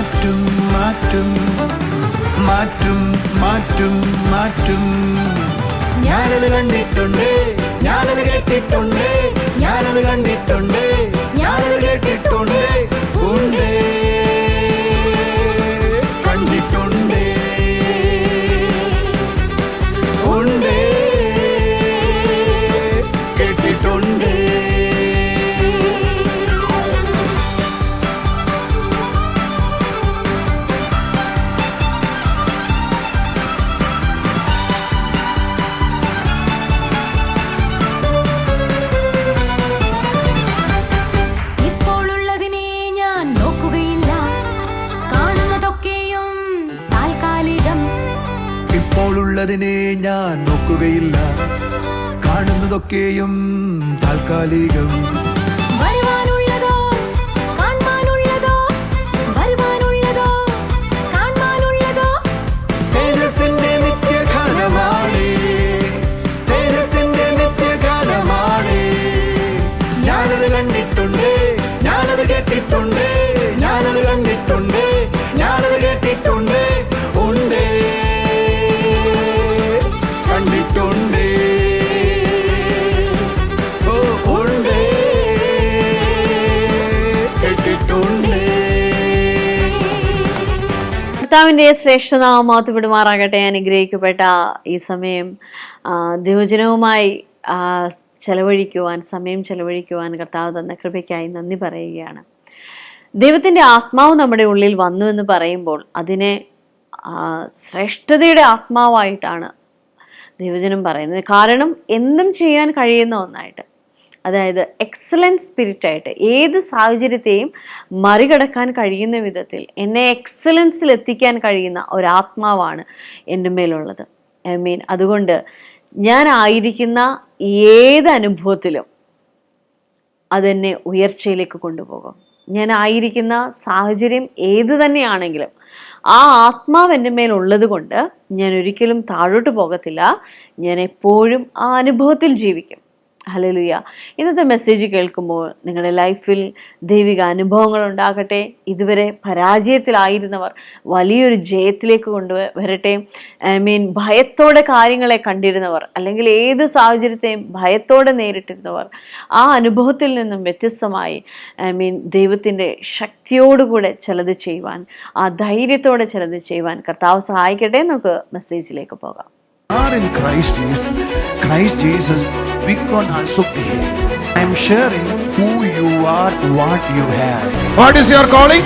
മാറ്റും മാറ്റും മാറ്റും മാറ്റും മാറ്റും. ഞാനത് കണ്ടിട്ടുണ്ട്, ഞാനത് കേട്ടിട്ടുണ്ട്, ഞാനത് കണ്ടിട്ടുണ്ട്, ഞാനത് കേട്ടിട്ടുണ്ട്, ഉണ്ട് കണ്ടിട്ടുണ്ട്, ഉണ്ട് കേട്ടിട്ടുണ്ട്. ഇപ്പോഴുള്ളതിനെ ഞാൻ നോക്കുകയില്ല, കാണുന്നതൊക്കെയും താൽക്കാലികം. വരുവാനുള്ളതോ കാണാനുള്ളതോ, വരുവാനുള്ളതോ കാണാനുള്ളതോ തേജസ്സിന്റെ നിത്യഗാനമാണ്, തേജസ്സിന്റെ നിത്യഗാനമാണ്. ഞാനത് കണ്ടിട്ടുണ്ട്, ഞാനത് കേട്ടിട്ടുണ്ട്, ഞാനത് കണ്ടിട്ടുണ്ട്, ഞാനത് കേട്ടിട്ടുണ്ട്, ഉണ്ട് കണ്ടിട്ടുണ്ട്, ഉണ്ട് കേട്ടിട്ടുണ്ട്. കർത്താവിൻ്റെ ശ്രേഷ്ഠനാമം മഹത്വപ്പെടുമാറാകട്ടെ. അനുഗ്രഹിക്കപ്പെട്ട ഈ സമയം ദൈവജനവുമായി സമയം ചെലവഴിക്കുവാൻ കർത്താവ് തന്ന കൃപയ്ക്കായി നന്ദി പറയുകയാണ്. ദൈവത്തിൻ്റെ ആത്മാവ് നമ്മുടെ ഉള്ളിൽ വന്നു എന്ന് പറയുമ്പോൾ അതിനെ ശ്രേഷ്ഠതയുടെ ആത്മാവായിട്ടാണ് ദൈവജനം പറയുന്നത്. കാരണം എന്തും ചെയ്യാൻ കഴിയുന്ന ഒന്നായിട്ട്, അതായത് എക്സലൻറ്റ് സ്പിരിറ്റായിട്ട് ഏത് സാഹചര്യത്തെയും മറികടക്കാൻ കഴിയുന്ന വിധത്തിൽ എന്നെ എക്സലൻസിൽ എത്തിക്കാൻ കഴിയുന്ന ഒരാത്മാവാണ് എൻ്റെ മേലുള്ളത്. അതുകൊണ്ട് ഞാൻ ആയിരിക്കുന്ന ഏത് അനുഭവത്തിലും അതെന്നെ ഉയർച്ചയിലേക്ക് കൊണ്ടുപോകും. ഞാൻ ആയിരിക്കുന്ന സാഹചര്യം ഏതു തന്നെയാണെങ്കിലും ആ ആത്മാവ് എൻ്റെ മേലുള്ളത് കൊണ്ട് ഞാൻ ഒരിക്കലും താഴോട്ട് പോകത്തില്ല. ഞാൻ എപ്പോഴും ആ അനുഭവത്തിൽ ജീവിക്കും. ഹല്ലേലൂയ. ഇന്നത്തെ മെസ്സേജ് കേൾക്കുമ്പോൾ നിങ്ങളുടെ ലൈഫിൽ ദൈവിക അനുഭവങ്ങൾ ഉണ്ടാകട്ടെ. ഇതുവരെ പരാജയത്തിലായിരുന്നവർ വലിയൊരു ജയത്തിലേക്ക് കൊണ്ടുവരട്ടെ. ഭയത്തോടെ കാര്യങ്ങളെ കണ്ടിരുന്നവർ, അല്ലെങ്കിൽ ഏത് സാഹചര്യത്തെയും ഭയത്തോടെ നേരിട്ടിരുന്നവർ ആ അനുഭവത്തിൽ നിന്നും വ്യത്യസ്തമായി ദൈവത്തിൻ്റെ ശക്തിയോടുകൂടെ ചിലത് ചെയ്യുവാൻ, ആ ധൈര്യത്തോടെ ചിലത് ചെയ്യുവാൻ കർത്താവ് സഹായിക്കട്ടെ. നമുക്ക് മെസ്സേജിലേക്ക് പോകാം. Are in Christ Jesus, we can also be. I am sharing who you are, what you have. What is your calling?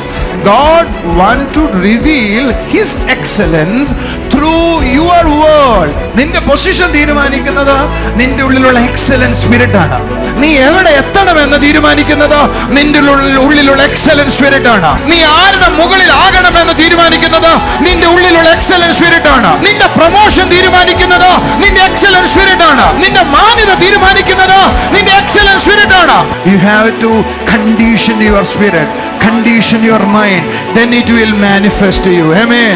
God want to reveal His excellence through your word. നിന്റെ പൊസിഷൻ തീരുമാനിക്കുന്നത് നിന്റെ ഉള്ളിലുള്ള excellence spirit ആണ്. നീ എവിടെ എത്തണമെന്ന് തീരുമാനിക്കുന്നത് നിന്റെ ഉള്ളിലുള്ള എക്സലൻസ് സ്പിരിറ്റ് ആണ്. നീ ആരുടെ മുകളിൽ ആകണമെന്ന് തീരുമാനിക്കുന്നത് നിന്റെ ഉള്ളിലുള്ള എക്സലൻസ് സ്പിരിറ്റ് ആണ്. നിന്റെ പ്രൊമോഷൻ തീരുമാനിക്കുന്നത് നിന്റെ എക്സലൻസ് സ്പിരിറ്റ് ആണ്. നിന്റെ മാന്യത തീരുമാനിക്കുന്നത് നിന്റെ എക്സലൻസ് സ്പിരിറ്റ് ആണ്. You have to condition your spirit, condition your mind, then it will manifest to you. Amen.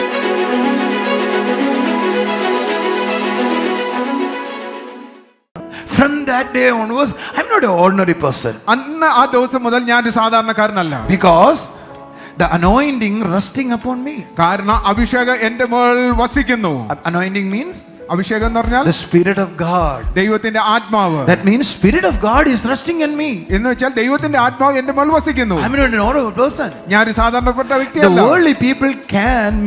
From that day onwards, I'm not an ordinary person. അന്ന് ആ ദിവസം മുതൽ ഞാൻ ഒരു സാധാരണക്കാരനല്ല. Because the anointing resting upon me. കാരണം അഭിഷേകം എന്റെ മേൽ വസിക്കുന്നു. Anointing means അഭിഷേകം എന്ന് പറഞ്ഞാൽ the spirit of God. ദൈവത്തിന്റെ ആത്മാവ്. That means spirit of God is resting in me. എന്ന് വെച്ചാൽ ദൈവത്തിന്റെ ആത്മാവ് എന്റെ മേൽ വസിക്കുന്നു. I'm not an ordinary person. ഞാൻ ഒരു സാധാരണപ്പെട്ട വ്യക്തിയല്ല. The worldly people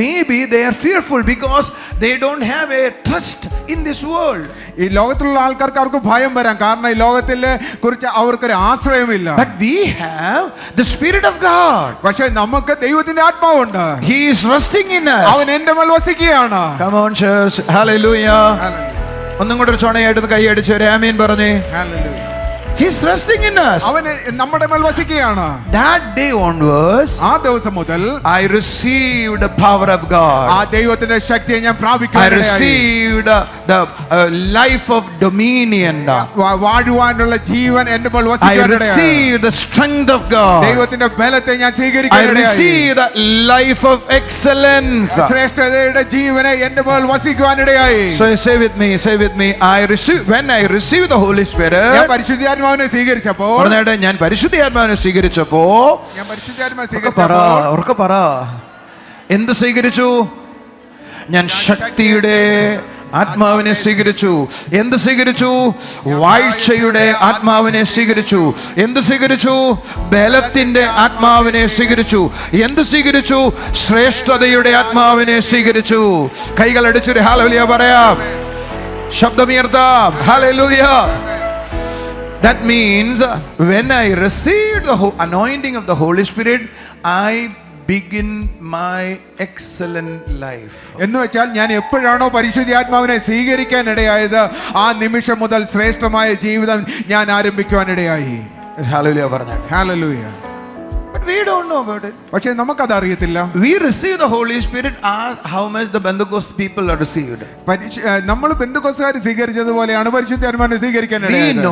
maybe they are fearful because they don't have a trust in this world. ഈ ലോകത്തിലുള്ള ആൾക്കാർക്ക് അവർക്ക് ഭയം വരാം, കാരണം ഈ ലോകത്തിലെ കുറിച്ച് അവർക്കൊരു ആശ്രയമില്ല. But we have the spirit of God. പക്ഷേ നമുക്ക് ദൈവത്തിന്റെ ആത്മാവുണ്ട്. He is resting in us. അവൻ എന്റെ മേൽ വസിക്കുകയാണ്. Come on church, hallelujah. ഒന്നും കൂടെ ഒരു ചുണയായിട്ട് കൈ അടിച്ച് ഒരു ആമേൻ പറഞ്ഞേ. Hallelujah. He is resting in us. അവൻ നമ്മുടെ മേൽ വസിക്കുകയാണ്. That day onwards, ആ ദിവസം മുതൽ I received the power of God. ആ ദൈവത്തിന്റെ ശക്തിയെ ഞാൻ I പ്രാപിക്കുകയാണ്. received the life of dominion. വാഴുവാനുള്ള ജീവൻ എന്റെ മേൽ I വസിക്കുകയാണ്. received the strength of God. ദൈവത്തിന്റെ ബലത്തെ ഞാൻ I സ്വീകരിക്കുകയാണ്. received the life of excellence. ശ്രേഷ്ഠതയുടെ ജീവനെ എന്റെ മേൽ വസിക്കുവാനിടയായി. So say with me. When I received the Holy Spirit, ഞാൻ പരിശുദ്ധാത്മാവിനെ സ്വീകരിച്ചപ്പോൾ ഞാൻ പരിശുദ്ധാത്മാവിനെ സ്വീകരിച്ചപ്പോ ഉറക്കെ പറ എന്ത് സ്വീകരിച്ചു? ഞാൻ ശക്തിയുടെ ആത്മാവിനെ സ്വീകരിച്ചു. എന്ത് സ്വീകരിച്ചു? വാഴ്ചയുടെ ആത്മാവിനെ സ്വീകരിച്ചു. എന്ത് സ്വീകരിച്ചു? ബലത്തിന്റെ ആത്മാവിനെ സ്വീകരിച്ചു. എന്ത് സ്വീകരിച്ചു? ശ്രേഷ്ഠതയുടെ ആത്മാവിനെ സ്വീകരിച്ചു. കൈകൾ അടിച്ചൊരു ഹല്ലേലൂയ പറയാം. ശബ്ദമുയർത്താം. Hallelujah. That means when I received the anointing of the Holy Spirit, I begin my excellent life. എന്ന് വെച്ചാൽ ഞാൻ എപ്പോഴാണോ പരിശുദ്ധാത്മാവിനെ സ്വീകരിക്കാൻ ഇടയായത്, ആ നിമിഷം മുതൽ ശ്രേഷ്ഠമായ ജീവിതം ഞാൻ ആരംഭിക്കുവാൻ ഇടയായി. Hallelujah പറഞ്ഞാൽ. Hallelujah. But we don't know about it. പക്ഷേ നമുക്കത് അറിയത്തില്ല. We receive the Holy Spirit as how much the Pentecost people are received. നമ്മൾ പെന്തക്കോസ്തുകാർ സ്വീകരിച്ചതുപോലെയാണ് പരിശുദ്ധാത്മാവിനെ സ്വീകരിക്കാൻ ഇടയായത്.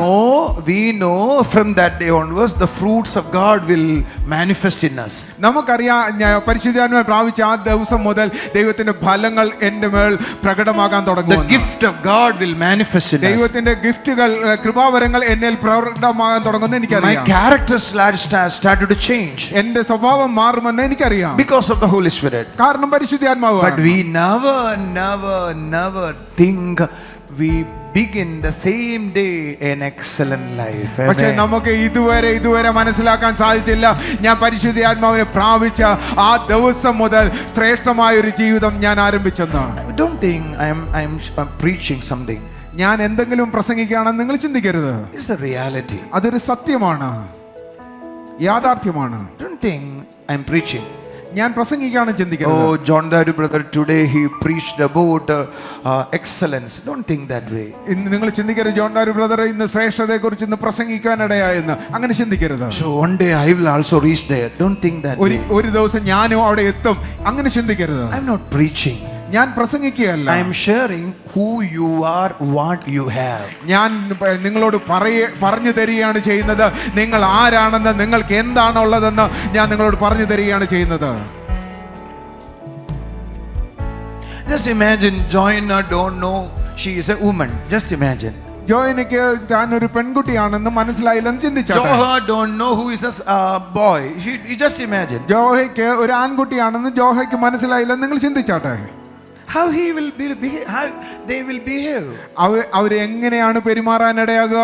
We know from that day onwards the fruits of God will manifest in us. നമുക്കറിയാം പരിശുദ്ധാത്മാവിനെ പ്രാപിച്ച ആ ദിവസം മുതൽ ദൈവത്തിന്റെ ഫലങ്ങൾ എൻ്റെ മേൽ പ്രകടമാകാൻ തുടങ്ങും. The gift of God will manifest in us. ദൈവത്തിന്റെ ഗിഫ്റ്റുകൾ, കൃപാവരങ്ങൾ എന്നിൽ പ്രകടമാകാൻ തുടങ്ങുമെന്ന് എനിക്കറിയാം. My character started to change. എന്റെ സ്വഭാവം മാറുമെന്ന് എനിക്കറിയാം. Because of the Holy Spirit. കാരണം പരിശുദ്ധാത്മാവ്. But we never think we begin the same day an excellent life. പക്ഷേ നമുക്ക് ഇതുവരെ മനസ്സിലാക്കാൻ സാധിച്ചില്ല, ഞാൻ പരിശുദ്ധാത്മാവിനെ പ്രാപിച്ച ആ ദിവസം മുതൽ ശ്രേഷ്ഠമായ ഒരു ജീവിതം ഞാൻ ആരംഭിച്ചെന്ന്. Don't think I'm preaching something. ഞാൻ എന്തെങ്കിലും പ്രസംഗിക്കുകയാണെന്ന് നിങ്ങൾ ചിന്തിക്കരുത്. It's a reality. അതൊരു സത്യമാണ്, യാഥാർത്ഥ്യമാണ്. Don't think I'm preaching. ഞാൻ പ്രസംഗിക്കുകയാണ് ചിന്തിക്കരുത്. Oh, John Daru brother, today he preached about excellence. Don't think that way. ഇന്ന് നിങ്ങൾ ചിന്തിക്കരുത്, ജോൺ ഡാരു ബ്രദർ ഇന്ന് ശ്രേഷ്ഠതയെ കുറിച്ച് ഇന്ന് പ്രസംഗിക്കാനിടയായെന്ന്. അങ്ങനെ ചിന്തിക്കരുത്. So one day I will also reach there. Don't think that way. ഒരു ദിവസം ഞാനും അവിടെ എത്തും, അങ്ങനെ ചിന്തിക്കരുത്. I'm not preaching. ഞാൻ പ്രസംഗിക്കുകയല്ല. I am sharing who you are, what you have. ഞാൻ നിങ്ങളോട് പറഞ്ഞു തരികയാണ് ചെയ്യുന്നത്. നിങ്ങൾ ആരാണെന്ന്, നിങ്ങൾക്ക് എന്താണുള്ളതെന്ന് ഞാൻ നിങ്ങളോട് പറഞ്ഞു തരികയാണ് ചെയ്യുന്നത്. Just imagine Joanna don't know she is a woman. Just imagine. ജോയിനിക്ക് താൻ ഒരു പെൺകുട്ടിയാണെന്ന് മനസ്സിലായില്ലെന്ന് ചിന്തിച്ചാട്ടെ. Joha don't know who is a boy. You just imagine. ജോഹയ്ക്ക് ഒരു ആൺകുട്ടിയാണെന്ന് ജോഹയ്ക്ക് മനസ്സിലായില്ലെന്ന് നിങ്ങൾ ചിന്തിച്ചാട്ടെ. How he will behave, how they will behave. അവർ എങ്ങനെയാണ് പെരുമാറാനിടയാകുക?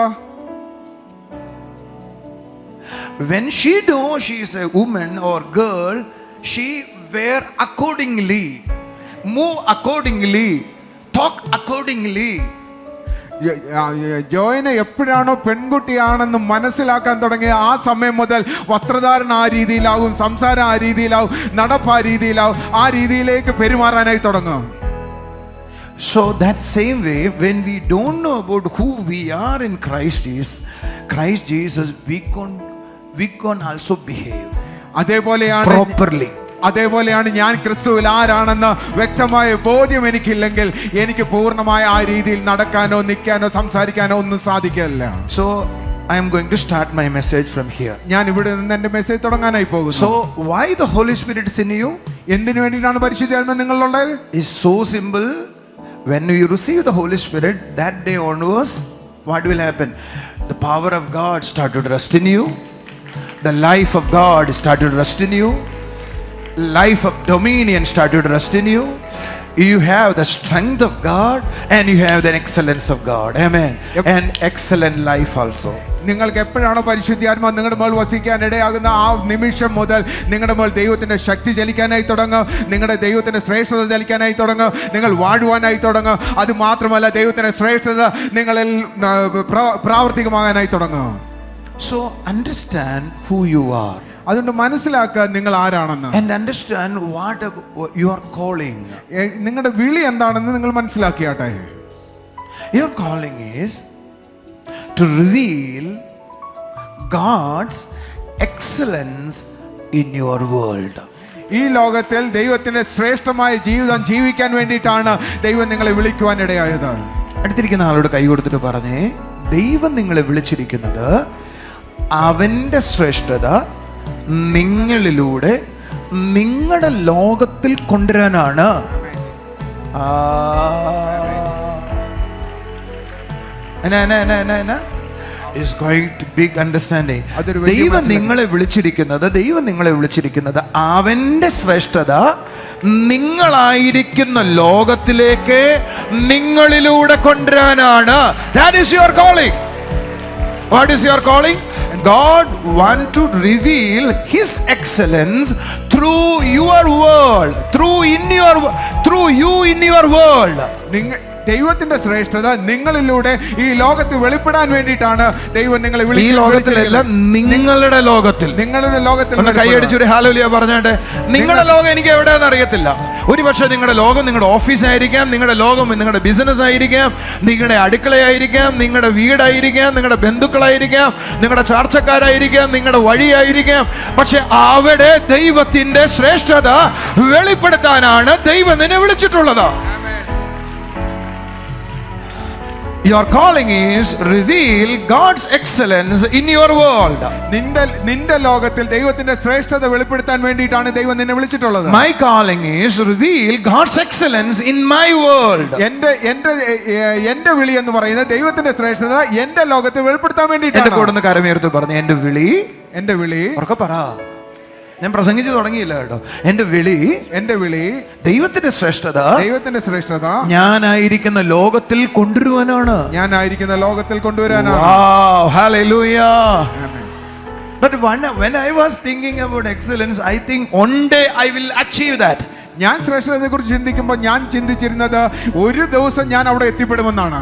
When she knows she is a woman or girl, she wear accordingly, move accordingly, talk accordingly. ജോയിനെ എപ്പോഴാണോ പെൺകുട്ടിയാണെന്ന് മനസ്സിലാക്കാൻ തുടങ്ങിയ ആ സമയം മുതൽ വസ്ത്രധാരണ ആ രീതിയിലാവും, സംസാരം ആ രീതിയിലാവും, നടപ്പ് ആ രീതിയിലാവും, ആ രീതിയിലേക്ക് പെരുമാറാനായി തുടങ്ങും. So that same way, when we don't know about who we are in Christ Jesus, we can also behave properly. അതേപോലെയാണ് ഞാൻ ക്രിസ്തുവിൽ ആരാണെന്ന് വ്യക്തമായ ബോധ്യം എനിക്കില്ലെങ്കിൽ എനിക്ക് പൂർണ്ണമായ ആ രീതിയിൽ നടക്കാനോ നിൽക്കാനോ സംസാരിക്കാനോ ഒന്നും സാധിക്കില്ല. So I am going to start my message from here. ഞാൻ ഇവിടെ നിന്ന് എൻ്റെ മെസ്സേജ് തുടങ്ങാനായി പോകുന്നു. So why the Holy Spirit is in you? എന്തിനു വേണ്ടിയിട്ടാണ് പരിശുദ്ധാത്മാവ് നിങ്ങളുള്ളത്? Is so simple. When you receive the Holy Spirit, that day onwards, what will happen? The power of God started to rest in you. The life of God started to rest in you. Life of dominion started to rest in you. You have the strength of God and you have the excellence of God. Amen. And excellent life also. നിങ്ങൾക്ക് എപ്പോഴാണോ പരിശുദ്ധാത്മാവ് നിങ്ങളുടെ മേൽ വസിക്കാൻ ഇടയാകുന്ന ആ നിമിഷം മുതൽ നിങ്ങളുടെ മേൽ ദൈവത്തിന്റെ ശക്തി ചലിക്കാനായി തുടങ്ങും, നിങ്ങളുടെ ദൈവത്തിന്റെ ശ്രേഷ്ഠത ചലിക്കാനായി തുടങ്ങും, നിങ്ങൾ വാഴുവാനായി തുടങ്ങും. അത് മാത്രമല്ല, ദൈവത്തിന്റെ ശ്രേഷ്ഠത നിങ്ങളിൽ പ്രാവർത്തികമാകാനായി തുടങ്ങും. So understand who you are. അതുകൊണ്ട് മനസ്സിലാക്കുക നിങ്ങൾ ആരാണെന്ന്. And understand what your calling. നിങ്ങളുടെ വിളി എന്താണെന്ന് നിങ്ങൾ മനസ്സിലാക്കിയാട്ടെ. Your calling is to reveal God's excellence in your world. ഈ ലോകത്തിൽ ദൈവത്തിന്റെ ശ്രേഷ്ഠമായ ജീവിതം ജീവിക്കാൻ വേണ്ടിയിട്ടാണ് ദൈവം നിങ്ങളെ വിളിക്കുവാൻ ഇടയായത്. അടുത്തിരിക്കുന്ന ആളോട് കൈ കൊടുത്തിട്ട് പറഞ്ഞേ, ദൈവം നിങ്ങളെ വിളിച്ചിരിക്കുന്നത് അവന്റെ ശ്രേഷ്ഠത നിങ്ങളിലൂടെ നിങ്ങളുടെ ലോകത്തിൽ കൊണ്ടുവരാനാണ്. Is going to big understanding. ദൈവം നിങ്ങളെ വിളിച്ചിരിക്കുന്നത് അവന്റെ ശ്രേഷ്ഠത നിങ്ങളായിരിക്കുന്ന ലോകത്തിലേക്ക് നിങ്ങളിലൂടെ കൊണ്ടുവരാനാണ്. That is your calling. What is your calling? God want to reveal His excellence through your world, through you in your world. ദൈവത്തിന്റെ ശ്രേഷ്ഠത നിങ്ങളിലൂടെ ഈ ലോകത്ത് വെളിപ്പെടാൻ വേണ്ടിയിട്ടാണ് ദൈവം നിങ്ങളെ ഈ ലോകത്തിലല്ല, നിങ്ങളുടെ ലോകത്തിൽ. നിങ്ങളുടെ ലോകത്തിൽ ഒന്ന് കൈയടിച്ചൊരു ഹല്ലേലൂയ പറഞ്ഞാട്ടെ. നിങ്ങളുടെ ലോകം എനിക്ക് എവിടെയാണെന്ന് അറിയത്തില്ല. ഒരുപക്ഷെ നിങ്ങളുടെ ലോകം നിങ്ങളുടെ ഓഫീസായിരിക്കാം, നിങ്ങളുടെ ലോകം നിങ്ങളുടെ ബിസിനസ് ആയിരിക്കാം, നിങ്ങളുടെ അടുക്കളയായിരിക്കാം, നിങ്ങളുടെ വീടായിരിക്കാം, നിങ്ങളുടെ ബന്ധുക്കളായിരിക്കാം, നിങ്ങളുടെ ചാർച്ചക്കാരായിരിക്കാം, നിങ്ങളുടെ വഴിയായിരിക്കാം. പക്ഷെ അവിടെ ദൈവത്തിന്റെ ശ്രേഷ്ഠത വെളിപ്പെടുത്താനാണ് ദൈവം നിന്നെ വിളിച്ചിട്ടുള്ളത്. Your calling is reveal God's excellence in your world. നിന്റെ ലോകത്തിൽ ദൈവത്തിന്റെ ശ്രേഷ്ഠത വെളിപ്പെടുത്താൻ വേണ്ടിയിട്ടാണ് ദൈവം നിന്നെ വിളിച്ചിട്ടുള്ളത്. My calling is reveal God's excellence in my world. എന്റെ വിളി എന്ന് പറയുന്നത് ദൈവത്തിന്റെ ശ്രേഷ്ഠത എന്റെ ലോകത്തിൽ വെളിപ്പെടുത്താൻ വേണ്ടിയിട്ടാണ്. എന്റെ കൂടെ കരമേർത്ത് പറഞ്ഞു, എന്റെ വിളി ഉറക്കെ പറ. ഞാൻ പ്രസംഗിച്ചു തുടങ്ങിയില്ല കേട്ടോ. എന്റെ വിളി ദൈവത്തിന്റെ ശ്രേഷ്ഠത ഞാനായിരിക്കുന്ന ലോകത്തിൽ കൊണ്ടുവരാനാണ്. Wow, hallelujah. But when I was thinking about excellence, I think one day I will achieve that. ഞാൻ ശ്രേഷ്ഠതയെ കുറിച്ച് ചിന്തിക്കുമ്പോൾ ഞാൻ ചിന്തിച്ചിരുന്നത് ഒരു ദിവസം ഞാൻ അവിടെ എത്തിപ്പെടുമെന്നാണ്.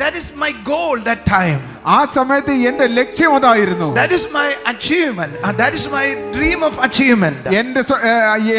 That is my goal that time. ആ സമയത്ത് എന്റെ ലക്ഷ്യം അതായിരുന്നു. That is my achievement. That is my dream of achievement.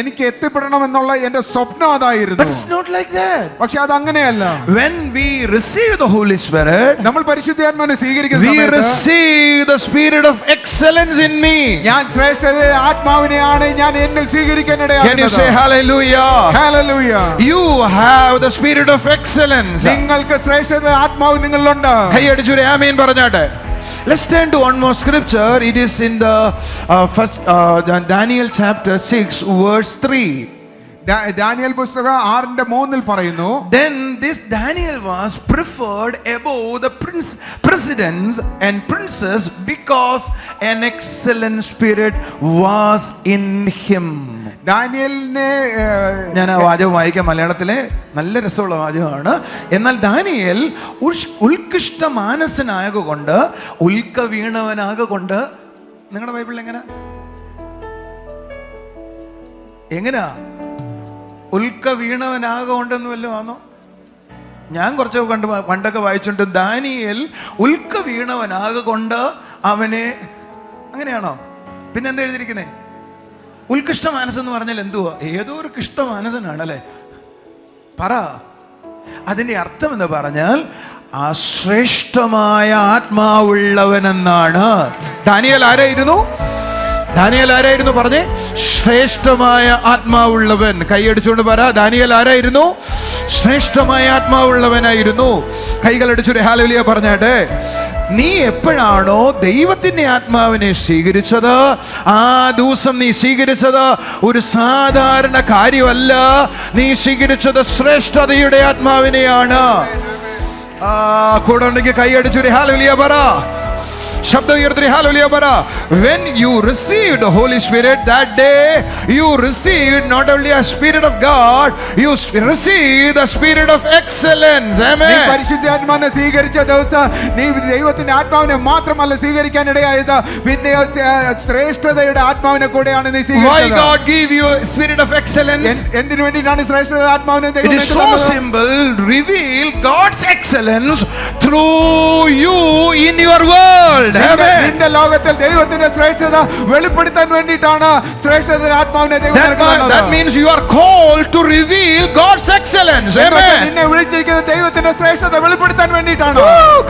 എനിക്ക് എത്തിപ്പെടണമെന്നുള്ള എന്റെ സ്വപ്നം അതായിരുന്നു. But it's not like that. പക്ഷെ അത് അങ്ങനെയല്ല. When we receive the Holy Spirit, നമ്മൾ പരിശുദ്ധാത്മാവിനെ സ്വീകരിക്കുന്ന we സമയത്ത് receive the spirit of excellence in me. ഞാൻ ശ്രേഷ്ഠതയുടെ ആത്മാവിനെയാണ് ഞാൻ എന്നിൽ സ്വീകരിക്കാൻ ഇടയാകുന്നത്. Can you say hallelujah? Hallelujah. You have the spirit of excellence. നിങ്ങൾക്ക് ശ്രേഷ്ഠതയുടെ ആത്മാവ് നിങ്ങളിലുണ്ട്. കൈയടിച്ചൊരു ആമേൻ പറഞ്ഞാട്ടെ. Let's turn to one more scripture. It is in the first Daniel chapter 6 verse 3. Daniel പുസ്തകം 6:3 പറയുന്നു, Then this Daniel was preferred above the presidents and princes because an excellent spirit was in him. ദാനിയേലിനെ ഞാൻ ആ വാചകം വായിക്കാം. മലയാളത്തിലെ നല്ല രസമുള്ള വാചകമാണ്. എന്നാൽ ദാനിയേൽ ഉത്കൃഷ്ട മാനസനായകൊണ്ട് വീണവനാകൊണ്ട്, നിങ്ങളുടെ ബൈബിളിൽ എങ്ങനെയാ വീണവനാകൊണ്ടെന്ന് വല്ലതും ആണോ? ഞാൻ കുറച്ച് പണ്ടൊക്കെ വായിച്ചിട്ടുണ്ട്, ദാനിയേൽ വീണവനാകൊണ്ട് അവനെ, അങ്ങനെയാണോ? പിന്നെ എന്താ എഴുതിയിരിക്കുന്നേ? ഉത്കൃഷ്ട മാനസെന്ന് പറഞ്ഞാൽ എന്തുവാ? ഏതോ ഒരു കൃഷ്ട മാനസനാണല്ലേ? പറ. അതിന്റെ അർത്ഥം എന്ന് പറഞ്ഞാൽ ആ ശ്രേഷ്ഠമായ ആത്മാവുള്ളവനെന്നാണ്. ദാനിയേൽ ആരായിരുന്നു പറഞ്ഞേ? ശ്രേഷ്ഠമായ ആത്മാവുള്ളവൻ. കൈയടിച്ചുകൊണ്ട് പറ, ദാനിയേൽ ആരായിരുന്നു? ശ്രേഷ്ഠമായ ആത്മാവുള്ളവനായിരുന്നു. കൈകളടിച്ചൊരു ഹല്ലേലൂയ പറഞ്ഞാട്ടെ. നീ എപ്പോഴാണോ ദൈവത്തിന്റെ ആത്മാവിനെ സ്വീകരിച്ചത്, ആ ദിവസം നീ സ്വീകരിച്ചത് ഒരു സാധാരണ കാര്യമല്ല. നീ സ്വീകരിച്ചത് ശ്രേഷ്ഠതയുടെ ആത്മാവിനെയാണ്. കൂടെ ഉണ്ടെങ്കിൽ കൈയടിച്ചൊരു ഹല്ലേലൂയ പറ. ശബ്ദം ഉയർത്തി ഹല്ലേലൂയ പറ. When you received the Holy Spirit, that day you received not only a spirit of God, you received the spirit of excellence. Amen. നീ പരിശുദ്ധാത്മാവിനെ സ്വീകരിച്ച ദിവസം നീ ദൈവത്തിന്റെ ആത്മാവിനെ മാത്രമല്ല സ്വീകരിക്കാൻ ഇടയായത്, പിന്നെ ശ്രേഷ്ഠതയുടെ ആത്മാവിനെ കൂടെയാണ് നീ സ്വീകരിച്ചത്. Why God gave you a spirit of excellence? എന്തിനു വേണ്ടിയിട്ടാണ് ശ്രേഷ്ഠത ആത്മാവിനെ ദൈവം? It is so simple. Reveal God's excellence through you in your world. നിന്റെ ലോകത്തിൽ ദൈവത്തിന്റെ ശ്രേഷ്ഠത വെളിപ്പെടുത്താൻ വേണ്ടിയിട്ടാണ് ശ്രേഷ്ഠതയുടെ ആത്മാവിനെ ദൈവം നൽകുന്നത്. That means you are called to reveal God's excellence. Amen. നിന്നെ വിളിച്ചിരിക്കുന്നത് ദൈവത്തിന്റെ ശ്രേഷ്ഠത വെളിപ്പെടുത്താൻ വേണ്ടിയിട്ടാണ്.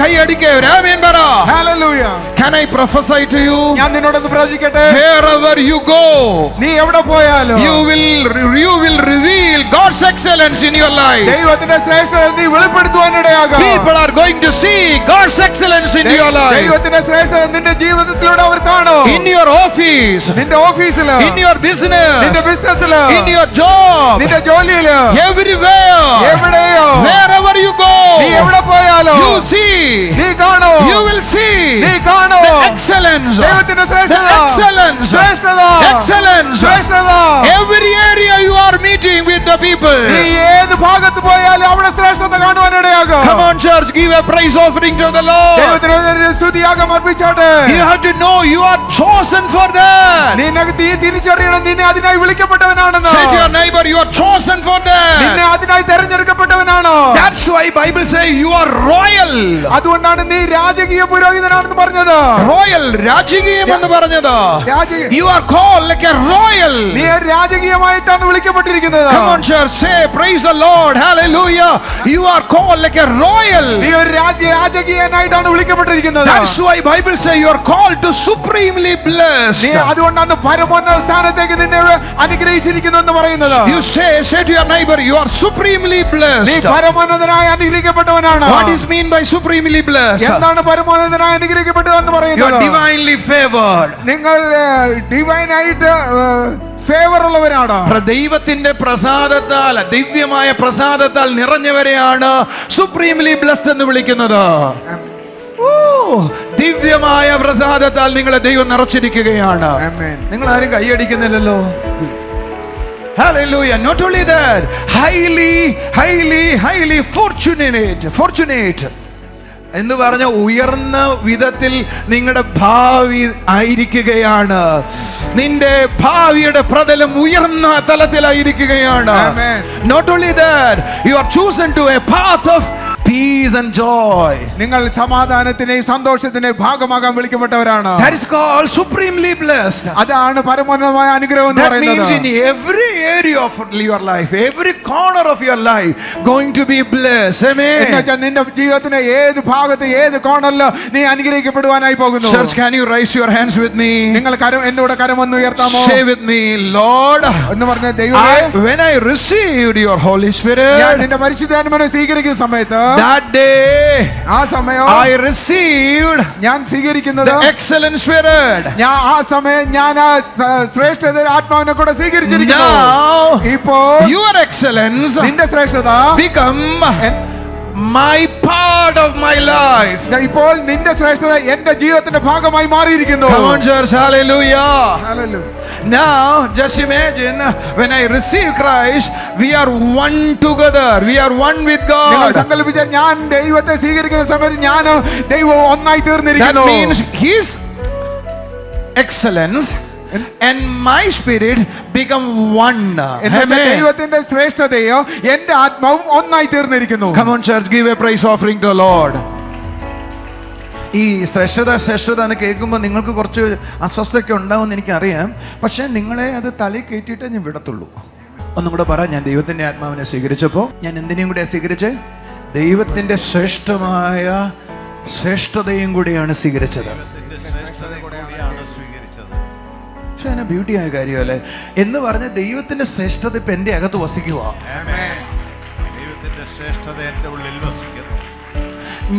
കൈയടിക്കേ ആമേൻ പറ. Hallelujah. Can I prophesy to you? ഞാൻ നിന്നോടൊന്ന് പ്രവചിക്കട്ടെ. Wherever you go, നീ എവിടെ പോയാലും you will reveal God's excellence in your life. ദൈവത്തിന്റെ ശ്രേഷ്ഠത നീ വെളിപ്പെടുത്തുവാൻ ഇടയാകും. People are going to see God's excellence in your life. ദൈവത്തിന്റെ ശ്രേഷ്ഠത നിന്റെ ജീവിതത്തിലൂടെ അവർ കാണും. In your office, നിന്റെ ഓഫീസില്, in your business, നിന്റെ ബിസിനസ്സില്, in your job, നിന്റെ ജോലിയില്, everywhere, എവിടെയോ, wherever you go, നീ എവിടെ പോയാലും you see, നീ കാണും. you will see നീ കാണും the excellence, ദൈവത്തിന്റെ ശ്രേഷ്ഠത, the excellence, ശ്രേഷ്ഠത, excellence, ശ്രേഷ്ഠത. every area you are people. നീ ഏത് ഭാഗത്ത് പോയാലും അവിടെ ശ്രേഷ്ഠത കാണുവാൻ ഇടയാകും. Come on, church, give a praise offering to the Lord. ദൈവത്തിന് ഒരു സ്തുതിയാഗം അർപ്പിച്ചോട്ടെ. You have to know you are chosen for that. നീ തിരിച്ചറിയണം, നിന്നെ അതിനായി വിളിക്കപ്പെട്ടവനാണെന്ന്. Say to your neighbor, you are chosen for നിന്നെ that. അതിനായി തെരഞ്ഞെടുക്കപ്പെട്ടവനാണ്. That's why Bible say you are royal. അതുകൊണ്ടാണ് നീ രാജകീയ പുരോഹിതനാണെന്ന് പറഞ്ഞത്. Royal, രാജകീയം എന്ന് പറഞ്ഞത്. You are called like a royal. നീ രാജകീയമായിട്ടാണ് വിളിക്കപ്പെട്ടിരിക്കുന്നത്. Come on, church, say praise the Lord, hallelujah. You are called like a royal. നീ ഒരു രാജകീയനായിട്ടാണ് വിളിക്കപ്പെട്ടിരിക്കുന്നത്. That's why Bible say you are called to supremely blessed. നീ അതുകൊണ്ടാണ് പരമോന്നത സ്ഥാനത്തേക്ക് നിന്നെ അനുഗ്രഹിച്ചിരിക്കുന്നു എന്ന് പറയുന്നത്. You say to your neighbor, you are supremely നീ blessed. പരമോന്നതനായി അനുഗ്രഹിക്കപ്പെട്ടവനാണ്. What is mean by supremely blessed? എന്താണ് പരമോന്നതനായി അനുഗ്രഹിക്കപ്പെട്ടു എന്ന് You പറയുന്നത്? are divinely favored. നിങ്ങൾ ഡിവൈനായിട്ട് ഫേവർ ഉള്ളവരാണ്. ദൈവത്തിന്റെ പ്രസാദത്താൽ, ദിവ്യമായ പ്രസാദത്താൽ നിറഞ്ഞവരെയാണ് സുപ്രീംലി ബ്ലെസ്ഡ് എന്ന് വിളിക്കുന്നത്. ദിവ്യമായ പ്രസാദത്താൽ നിങ്ങളെ ദൈവം നിറച്ചിരിക്കുകയാണ്. നിങ്ങൾ ആരും കൈയടിക്കുന്നില്ലല്ലോ. Hallelujah. Not only that, highly fortunate എന്ന് പറഞ്ഞ ഉയർന്ന വിധത്തിൽ നിങ്ങളുടെ ഭാവി ആയിരിക്കുകയാണ്. നിന്റെ ഭാവിയുടെ പ്രതലം ഉയർന്ന തലത്തിലായിരിക്കുകയാണ്. Not only that, you are chosen to a path of peace and joy. നിങ്ങൾ സമാധാനത്തിന്റെയും സന്തോഷത്തിന്റെയും ഭാഗമാകാൻ വിളിക്കപ്പെട്ടവരാണ്. That is called supremely blessed. അതാണ് പരമോന്നതമായ അനുഗ്രഹം എന്ന് That means പറയുന്നത്. in every area of your life, every corner of your life, going to be blessed. Amen. എന്നുവെച്ചാൽ നിന്റെ ജീവിതത്തിന്റെ ഏത് ഭാഗത്ത് ഏത് കോർണറിൽ നീ അനുഗ്രഹിക്കപ്പെടുവാനായി പോകുന്നു. Church, can you raise your hands with me? നിങ്ങൾ എന്നോട് കരമൊന്ന് ഉയർത്താമോ? Say with me, Lord, എന്ന് പറഞ്ഞ ദൈവമേ, when I received your Holy ഞാൻ Spirit, നിന്റെ പരിശുദ്ധാത്മാവിനെ സ്വീകരിക്കുന്ന സമയത്ത്, that day ആ സമയം I received ഞാൻ സ്വീകരിക്കുന്നത് the excellent Spirit. ഞാൻ ആ സമയം ഞാൻ ആ ശ്രേഷ്ഠത ആത്മാവിനെ കൂടെ സ്വീകരിച്ചിരിക്കുന്നു. Now ഇപ്പോൾ your excellence നിന്റെ ശ്രേഷ്ഠത become my part of my life. ഇപ്പോൾ നിന്റെ ശ്രേഷ്ഠത എന്റെ ജീവിതത്തിന്റെ ഭാഗമായി മാറിയിരിക്കുന്നു. Come on, church, hallelujah. Hallelujah. Now just imagine, when I receive Christ, we are one together, we are one with നിങ്ങൾ God. സങ്കല്പിച്ചാൽ ഞാൻ ദൈവത്തെ സ്വീകരിക്കുന്ന സമയത്ത് ഞാൻ ദൈവം ഒന്നായി That തീർന്നിരിക്കുന്നു. means his excellence and my spirit become one. എന്നുവെച്ചാൽ Amen. ദൈവത്തിന്റെ ശ്രേഷ്ഠതയോ എന്റെ ആത്മാവും ഒന്നായി തീർന്നിരിക്കുന്നു. Come on, church, give a praise offering to the Lord. ഈ ശ്രേഷ്ഠത എന്ന് കേൾക്കുമ്പോൾ നിങ്ങൾക്ക് കുറച്ച് അസ്വസ്ഥയൊക്കെ ഉണ്ടാവുമെന്ന് എനിക്കറിയാം. പക്ഷെ നിങ്ങളെ അത് തലയിൽ കയറ്റിയിട്ടേ ഞാൻ വിടത്തുള്ളൂ. ഒന്നും കൂടെ പറ, ഞാൻ ദൈവത്തിന്റെ ആത്മാവിനെ സ്വീകരിച്ചപ്പോൾ ഞാൻ എന്തിനേയും കൂടെ സ്വീകരിച്ചേ? ദൈവത്തിന്റെ ശ്രേഷ്ഠതയും കൂടിയാണ് സ്വീകരിച്ചത്. പക്ഷെ അതിനെ ബ്യൂട്ടിയായ കാര്യമല്ലേ എന്ന് പറഞ്ഞ ദൈവത്തിന്റെ ശ്രേഷ്ഠത ഇപ്പൊ എന്റെ അകത്ത് വസിക്കുക. ദൈവത്തിന്റെ ശ്രേഷ്ഠത എന്റെ ഉള്ളിൽ വസിക്കുന്നു.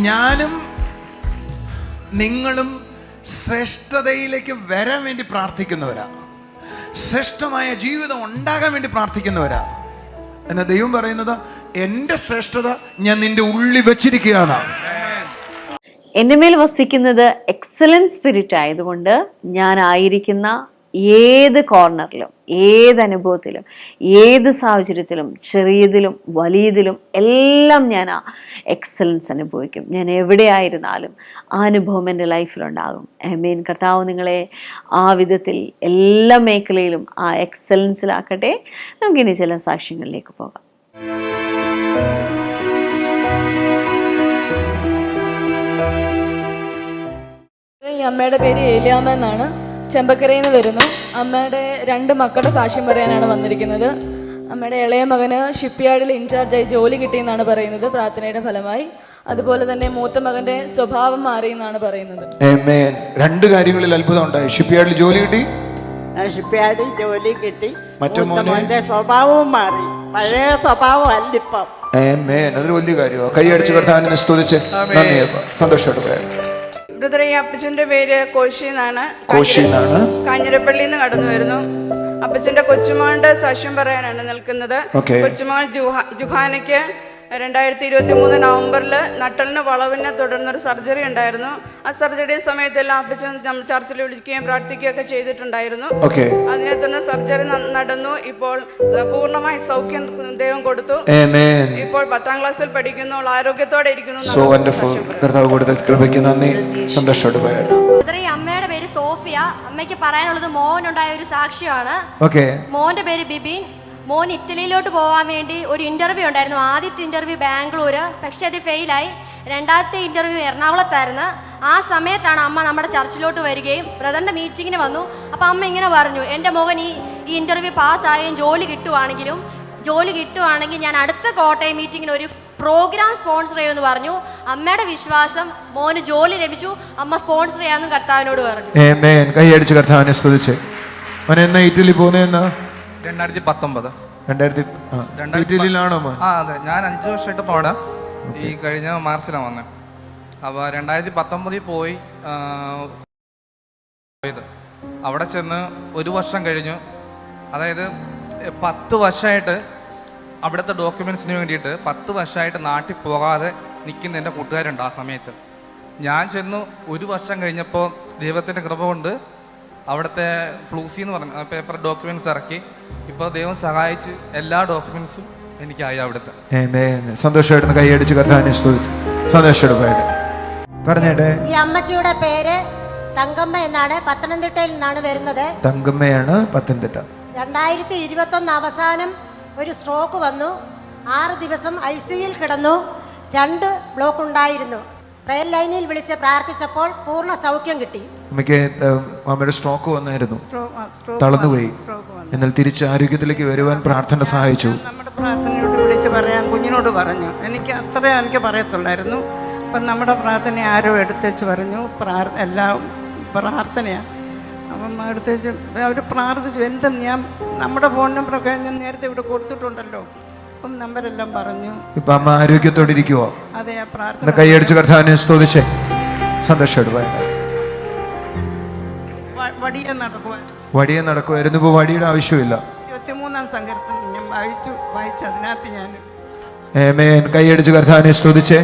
ഞാനും നിങ്ങളും ശ്രേഷ്ഠതയിലേക്ക് വരാൻ വേണ്ടി പ്രാർത്ഥിക്കുന്നവരാ. ശ്രേഷ്ഠമായ ജീവിതം ഉണ്ടാകാൻ വേണ്ടി പ്രാർത്ഥിക്കുന്നവരാ. എന്നാ ദൈവം പറയുന്നത്, എന്റെ ശ്രേഷ്ഠത ഞാൻ നിന്റെ ഉള്ളിൽ വെച്ചിരിക്കുകയാണ്. എൻ്റെ മേൽ വസിക്കുന്നത് എക്സലന്റ് സ്പിരിറ്റ് ആയതുകൊണ്ട് ഞാൻ ആയിരിക്കുന്ന ഏത് കോർണറിലും, ഏത് അനുഭവത്തിലും, ഏത് സാഹചര്യത്തിലും, ചെറിയതിലും വലിയതിലും എല്ലാം ഞാൻ ആ എക്സലൻസ് അനുഭവിക്കും. ഞാൻ എവിടെയായിരുന്നാലും ആ അനുഭവം എൻ്റെ ലൈഫിലുണ്ടാകും. ആമേൻ. കർത്താവ് നിങ്ങളെ ആ വിധത്തിൽ എല്ലാ മേഖലയിലും ആ എക്സലൻസിലാക്കട്ടെ. നമുക്കിനി ചില സാക്ഷ്യങ്ങളിലേക്ക് പോകാം. ഈ അമ്മയുടെ പേര് ഏലിയാമ്മ എന്നാണ്. ചെമ്പക്കരയിൽ നിന്ന് വരുന്നു. അമ്മയുടെ 2 മക്കളുടെ സാക്ഷ്യം പറയാനാണ് വന്നിരിക്കുന്നത്. അമ്മയുടെ ഇളയ മകന് ഷിപ്പ്യാർഡിൽ ഇൻചാർജായി ജോലി കിട്ടിയെന്നാണ് പറയുന്നത് പ്രാർത്ഥനയുടെ ഫലമായി. അതുപോലെ തന്നെ മൂത്ത മകന്റെ സ്വഭാവം മാറി എന്നാണ് പറയുന്നത്. ആമേൻ. 2 കാര്യങ്ങളിൽ അത്ഭുതം ഉണ്ടായി. ഷിപ്പ്യാർഡിൽ ജോലി കിട്ടി, ഷിപ്പ്യാർഡിൽ ജോലി കിട്ടി. മറ്റേ മോന്റെ സ്വഭാവവും മാറി. പഴയ സ്വഭാവം അല്ലിപ്പം. ആമേൻ. അതൊരു വലിയ കാര്യമാണ്. കൈയടിച്ച് കർത്താവിനെ സ്തുതിച്ച് നന്ദി. സന്തോഷത്തോടെ പറയാം. ബ്രദർ, ഈ അപ്പച്ചന്റെ പേര് കോശി എന്നാണ്. കാഞ്ഞിരപ്പള്ളിയിൽ നിന്ന് കടന്നു വരുന്നു. അപ്പച്ചന്റെ കൊച്ചുമകളുടെ സാക്ഷ്യം പറയാനാണ് നിൽക്കുന്നത്. കൊച്ചുമകൾ ജുഹാനയ്ക്ക് 2023 നവംബറിൽ നട്ടലിന് വളവിനെ തുടർന്നൊരു സർജറി ഉണ്ടായിരുന്നു. ആ സർജറി സമയത്തെല്ലാം അപ്പച്ചൻ ചർച്ചിൽ വിളിക്കുകയും പ്രാർത്ഥിക്കുകയൊക്കെ ചെയ്തിട്ടുണ്ടായിരുന്നു. അതിനെ തുടർന്ന് സർജറി നടന്നു. ഇപ്പോൾ പൂർണ്ണമായി സൗഖ്യം ദൈവം കൊടുത്തു. ഇപ്പോൾ 10ാം ക്ലാസ്സിൽ പഠിക്കുന്നു, ആരോഗ്യത്തോടെ ഇരിക്കുന്നു. അമ്മയുടെ പേര് സോഫിയ. അമ്മയ്ക്ക് പറയാനുള്ളത് മോനുണ്ടായ ഒരു സാക്ഷ്യമാണ്. മോന്റെ പേര് ബിബിൻ. മോൻ ഇറ്റലിയിലോട്ട് പോകാൻ വേണ്ടി ഒരു ഇന്റർവ്യൂ ഉണ്ടായിരുന്നു. ആദ്യത്തെ ഇന്റർവ്യൂ ബാംഗ്ലൂർ, പക്ഷെ അത് ഫെയിലായി. രണ്ടാമത്തെ ഇന്റർവ്യൂ എറണാകുളത്തായിരുന്നു. ആ സമയത്താണ് അമ്മ നമ്മുടെ ചർച്ചിലോട്ട് വരികയും ബ്രദറിന്റെ മീറ്റിങ്ങിന് വന്നു. അപ്പം അമ്മ ഇങ്ങനെ പറഞ്ഞു, എൻ്റെ മകൻ ഈ ഇന്റർവ്യൂ പാസ്സായും ജോലി കിട്ടുവാണെങ്കിൽ ഞാൻ അടുത്ത കോട്ടയം മീറ്റിങ്ങിന് ഒരു പ്രോഗ്രാം സ്പോൺസർ ചെയ്യുമെന്ന് പറഞ്ഞു. അമ്മയുടെ വിശ്വാസം, മോന് ജോലി ലഭിച്ചു. അമ്മ സ്പോൺസർ ചെയ്യാമെന്നും കർത്താവിനോട് പറഞ്ഞു. കൈയടിച്ച് കർത്താവിനെ സ്തുതിച്ച്. ഇറ്റലി പോകുന്ന 2019 ഇറ്റലിയിലാണോ? അതെ, ഞാൻ 5 വർഷമായിട്ട് പോടാ. ഈ കഴിഞ്ഞ മാർച്ചിലാണ് വന്നത്. അപ്പോൾ 2019 പോയി. അവിടെ ചെന്ന് 1 വർഷം കഴിഞ്ഞു. അതായത് 10 വർഷമായിട്ട് അവിടുത്തെ ഡോക്യുമെൻസിന് വേണ്ടിയിട്ട് 10 വർഷമായിട്ട് നാട്ടിൽ പോകാതെ നിൽക്കുന്ന എൻ്റെ കൂട്ടുകാരുണ്ട്. ആ സമയത്ത് ഞാൻ ചെന്നു 1 വർഷം കഴിഞ്ഞപ്പോൾ ദൈവത്തിൻ്റെ കൃപ കൊണ്ട് അവിടുത്തെ ഫ്ലൂസി എന്ന് പറഞ്ഞ പേപ്പർ ഡോക്യുമെന്റ്സ് ഇറക്കി. ഇപ്പോൾ ദൈവം സഹായിച്ച് എല്ലാ ഡോക്യുമെന്റ്സും എനിക്കായി അവിടുത്തെ. സന്തോഷമായിട്ട് കൈയടിച്ച് കർത്താവിനെ സ്തുതിച്ചു. സന്തോഷമായിട്ട് പറഞ്ഞേട്ടെ. ഈ അമ്മച്ചിയുടെ പേര് തങ്കമ്മ എന്നാണ്. പത്തനംതിട്ടയിൽ നിന്നാണ് വരുന്നത്. തങ്കമ്മയാണ്, പത്തനംതിട്ട. 2021 അവസാനം ഒരു സ്ട്രോക്ക് വന്നു. 6 ദിവസം ICUയിൽ കിടന്നു. 2 ബ്ലോക്ക് ഉണ്ടായിരുന്നു. പ്രയർ ലൈനിൽ വിളിച്ച് പ്രാർത്ഥിച്ചപ്പോൾ പൂർണ്ണ സൗഖ്യം കിട്ടി. അമ്മയുടെ സ്ട്രോക്ക് വന്നായിരുന്നു, തളർന്നുപോയി. എന്നാൽ തിരിച്ച് ആരോഗ്യത്തിലേക്ക് വരുവാൻ പ്രാർത്ഥന സഹായിച്ചു. നമ്മുടെ പ്രാർത്ഥനയോട് വിളിച്ച് പറയാൻ കുഞ്ഞിനോട് പറഞ്ഞു. എനിക്ക് പറയത്തുള്ളായിരുന്നു. അപ്പം നമ്മുടെ പ്രാർത്ഥന ആരോ എടുത്തേച്ച് പറഞ്ഞു, എല്ലാം പ്രാർത്ഥനയാണ്. അപ്പം എടുത്തേച്ച് അവർ പ്രാർത്ഥിച്ചു. ഞാൻ നമ്മുടെ ഫോൺ നമ്പറൊക്കെ ഞാൻ നേരത്തെ ഇവിടെ കൊടുത്തിട്ടുണ്ടല്ലോ. അപ്പം നമ്പരെല്ലാം പറഞ്ഞു. ഇപ്പൊ അമ്മ ആരോഗ്യത്തോടെ ഇരിക്കുവോ? അതെ, ആ പ്രാർത്ഥന കൈയടിച്ച് കർത്താവിനെ സ്തുതിച്ചേ. സന്തോഷമായിട്ട് വടിയെ നടക്കുമായിരുന്നു. ഇപ്പൊ വടിയുടെ ആവശ്യമില്ല. 23ാം സങ്കീർത്തനം ഞാൻ വായിച്ചു. അതിനകത്ത് ഞാൻ കൈയടിച്ച് കർത്താവിനെ സ്തുതിച്ചേ.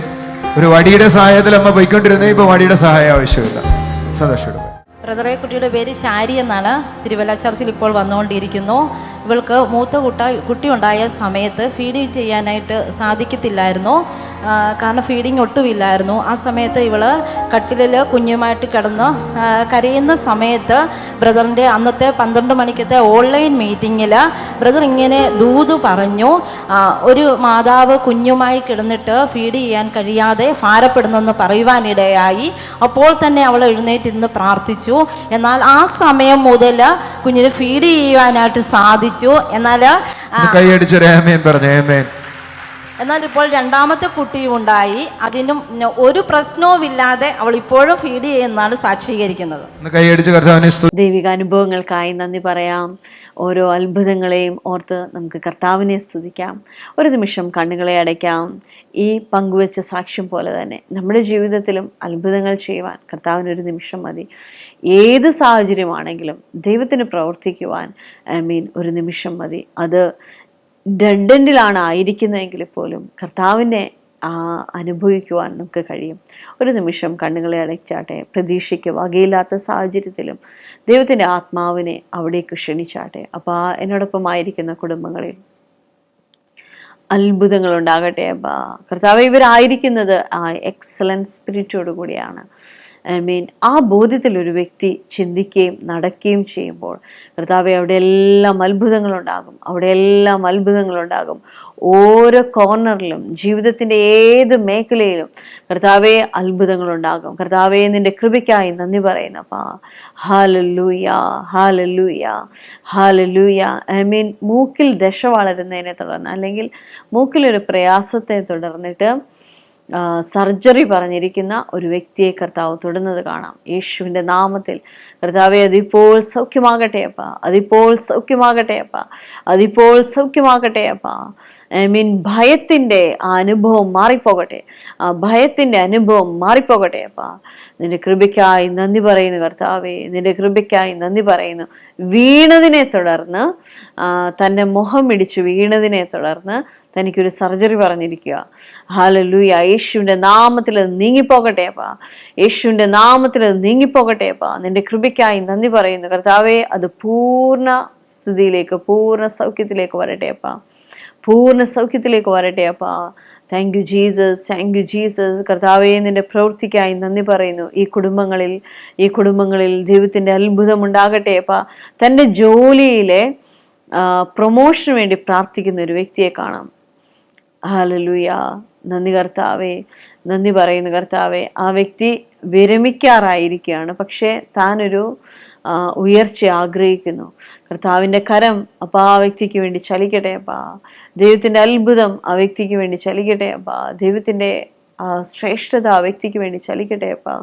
ഒരു വടിയുടെ സഹായത്തിൽ അമ്മ പോയിക്കൊണ്ടിരുന്നേ. ഇപ്പൊ വടിയുടെ സഹായം ആവശ്യമില്ല. സന്തോഷമായിട്ട്. ബ്രദറെ കുട്ടിയുടെ പേര് ശാരി എന്നാണ്. തിരുവല്ല ചർച്ചിൽ ഇപ്പോൾ വന്നുകൊണ്ടിരിക്കുന്നു. ഇവൾക്ക് മൂത്ത കുട്ടി ഉണ്ടായ സമയത്ത് ഫീഡിങ് ചെയ്യാനായിട്ട് സാധിക്കത്തില്ലായിരുന്നു. കാരണം ഫീഡിങ് ഒട്ടുമില്ലായിരുന്നു. ആ സമയത്ത് ഇവള് കട്ടിലിൽ കുഞ്ഞുമായിട്ട് കിടന്ന് കരയുന്ന സമയത്ത് ബ്രദറിൻ്റെ അന്നത്തെ 12 മണിക്കത്തെ ഓൺലൈൻ മീറ്റിങ്ങിൽ ബ്രദർ ഇങ്ങനെ ദൂത് പറഞ്ഞു, ഒരു മാതാവ് കുഞ്ഞുമായി കിടന്നിട്ട് ഫീഡ് ചെയ്യാൻ കഴിയാതെ ഭാരപ്പെടുന്നെന്ന് പറയുവാനിടയായി. അപ്പോൾ തന്നെ അവൾ എഴുന്നേറ്റിരുന്ന് പ്രാർത്ഥിച്ചു. എന്നാൽ ആ സമയം മുതൽ കുഞ്ഞിന് ഫീഡ് ചെയ്യുവാനായിട്ട് സാധിച്ചു. എന്നാൽ ഇപ്പോൾ 2ാമത്തെ കുട്ടിയും ഉണ്ടായി. അതിനും ഒരു പ്രശ്നവുമില്ലാതെ അവൾ ഇപ്പോഴും ഫീഡ് ചെയ്യുന്നതാണ് സാക്ഷീകരിക്കുന്നത്. ദൈവികാനുഭവങ്ങൾക്കായി നന്ദി പറയാം. ഓരോ അത്ഭുതങ്ങളെയും ഓർത്ത് നമുക്ക് കർത്താവിനെ സ്തുതിക്കാം. ഒരു നിമിഷം കണ്ണുകളെ അടയ്ക്കാം. ഈ പങ്കുവെച്ച സാക്ഷ്യം പോലെ തന്നെ നമ്മുടെ ജീവിതത്തിലും അത്ഭുതങ്ങൾ ചെയ്യുവാൻ കർത്താവിനൊരു നിമിഷം മതി. ഏത് സാഹചര്യമാണെങ്കിലും ദൈവത്തിന് പ്രവർത്തിക്കുവാൻ ഒരു നിമിഷം മതി. അത് ഡെഡ് എൻഡിലാണ് ആയിരിക്കുന്നതെങ്കിൽ പോലും കർത്താവിനെ അനുഭവിക്കുവാൻ നമുക്ക് കഴിയും. ഒരു നിമിഷം കണ്ണുകളെ അടച്ചാട്ടെ. പ്രതീക്ഷയ്ക്ക് വകയില്ലാത്ത സാഹചര്യത്തിലും ദൈവത്തിൻ്റെ ആത്മാവിനെ അവിടേക്ക് ക്ഷണിച്ചാട്ടെ. അപ്പോൾ എന്നോടൊപ്പമായിരിക്കുന്ന കുടുംബങ്ങളിൽ അത്ഭുതങ്ങൾ ഉണ്ടാകട്ടെ. കർത്താവ് ഇവരായിരിക്കുന്നത് ആ എക്സലൻസ് സ്പിരിറ്റോടു കൂടിയാണ്. ആ ബോധ്യത്തിൽ ഒരു വ്യക്തി ചിന്തിക്കുകയും നടക്കുകയും ചെയ്യുമ്പോൾ കർത്താവെ അവിടെയെല്ലാം അത്ഭുതങ്ങളുണ്ടാകും. ഓരോ കോർണറിലും ജീവിതത്തിൻ്റെ ഏത് മേഖലയിലും കർത്താവെ അത്ഭുതങ്ങളുണ്ടാകും. കർത്താവെ നിന്റെ കൃപയ്ക്കായി നന്ദി പറയുന്നപ്പാ. Hallelujah, hallelujah, hallelujah. മൂക്കിൽ ദശ വളരുന്നതിനെ തുടർന്ന് അല്ലെങ്കിൽ മൂക്കിലൊരു പ്രയാസത്തെ തുടർന്നിട്ട് സർജറി പറഞ്ഞിരിക്കുന്ന ഒരു വ്യക്തിയെ കർത്താവ് തൊടുന്നത് കാണാം. യേശുവിൻ്റെ നാമത്തിൽ കർത്താവെ അതിപ്പോൾ സൗഖ്യമാകട്ടെ അപ്പാ, അതിപ്പോൾ സൗഖ്യമാകട്ടെ അപ്പാ, അതിപ്പോൾ സൗഖ്യമാകട്ടെ അപ്പാ. ഭയത്തിൻ്റെ ആ അനുഭവം മാറിപ്പോകട്ടെ, ആ ഭയത്തിൻ്റെ അനുഭവം മാറിപ്പോകട്ടെ അപ്പാ. നിന്റെ കൃപയ്ക്കായി നന്ദി പറയുന്നു കർത്താവെ, നിന്റെ കൃപയ്ക്കായി നന്ദി പറയുന്നു. വീണതിനെ തുടർന്ന് തൻ്റെ മുഖം ഇടിച്ചു വീണതിനെ തുടർന്ന് തനിക്കൊരു സർജറി പറഞ്ഞിരിക്കുക. ഹല്ലേലൂയ. യേശുവിൻ്റെ നാമത്തിൽ അത് നീങ്ങിപ്പോകട്ടെ അപ്പാ. യേശുവിൻ്റെ നാമത്തിൽ അത് നീങ്ങിപ്പോകട്ടെ അപ്പാ. നിന്റെ കൃപയ്ക്കായി നന്ദി പറയുന്നു കർത്താവേ. അത് പൂർണ്ണ സ്ഥിതിയിലേക്ക്, പൂർണ്ണ സൗഖ്യത്തിലേക്ക് വരട്ടെ അപ്പാ. പൂർണ്ണ സൗഖ്യത്തിലേക്ക് വരട്ടെ അപ്പാ. Thank you Jesus, thank you Jesus. കർത്താവേ, നിന്റെ പ്രവൃത്തിക്കായി നന്ദി പറയുന്നു. ഈ കുടുംബങ്ങളിൽ ദൈവത്തിൻ്റെ അത്ഭുതം ഉണ്ടാകട്ടെ അപ്പാ. തൻ്റെ ജോലിയിലെ പ്രൊമോഷന് വേണ്ടി പ്രാർത്ഥിക്കുന്ന ഒരു വ്യക്തിയെ കാണാം. ഹല്ലേലൂയ. നന്ദി കർത്താവേ, നന്ദി പറയുന്നു കർത്താവേ. ആ വ്യക്തി വിരമിക്കാറായിരിക്കുകയാണ്, പക്ഷേ താനൊരു ഉയർച്ച ആഗ്രഹിക്കുന്നു. കർത്താവിൻ്റെ കരം അപ്പോൾ ആ വ്യക്തിക്ക് വേണ്ടി ചലിക്കട്ടെ അപ്പാ. ദൈവത്തിൻ്റെ അത്ഭുതം ആ വ്യക്തിക്ക് വേണ്ടി ചലിക്കട്ടെ അപ്പാ. ദൈവത്തിൻ്റെ ശ്രേഷ്ഠത ആ വ്യക്തിക്ക് വേണ്ടി ചലിക്കട്ടെ അപ്പാ.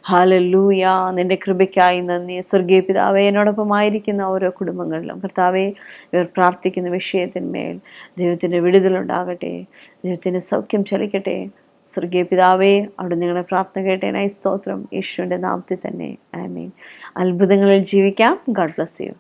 ഹല്ലേലൂയ. നിന്റെ കൃപയ്ക്കായി നന്ദി. സ്വർഗീയ പിതാവേ, എന്നോടൊപ്പം ആയിരിക്കുന്ന ഓരോ കുടുംബങ്ങളിലും കർത്താവേ, ഇവർ പ്രാർത്ഥിക്കുന്ന വിഷയത്തിന്മേൽ ദൈവത്തിൻ്റെ വിടുതലുണ്ടാകട്ടെ, ദൈവത്തിൻ്റെ സൗഖ്യം ചലിക്കട്ടെ. സ്വർഗീയ പിതാവേ, അവിടെ നിങ്ങളുടെ പ്രാർത്ഥന കേട്ടേനായി സ്തോത്രം. യേശുവിൻ്റെ നാമത്തിൽ തന്നെ ആമേൻ. അത്ഭുതങ്ങളിൽ ജീവിക്കാം. God bless you.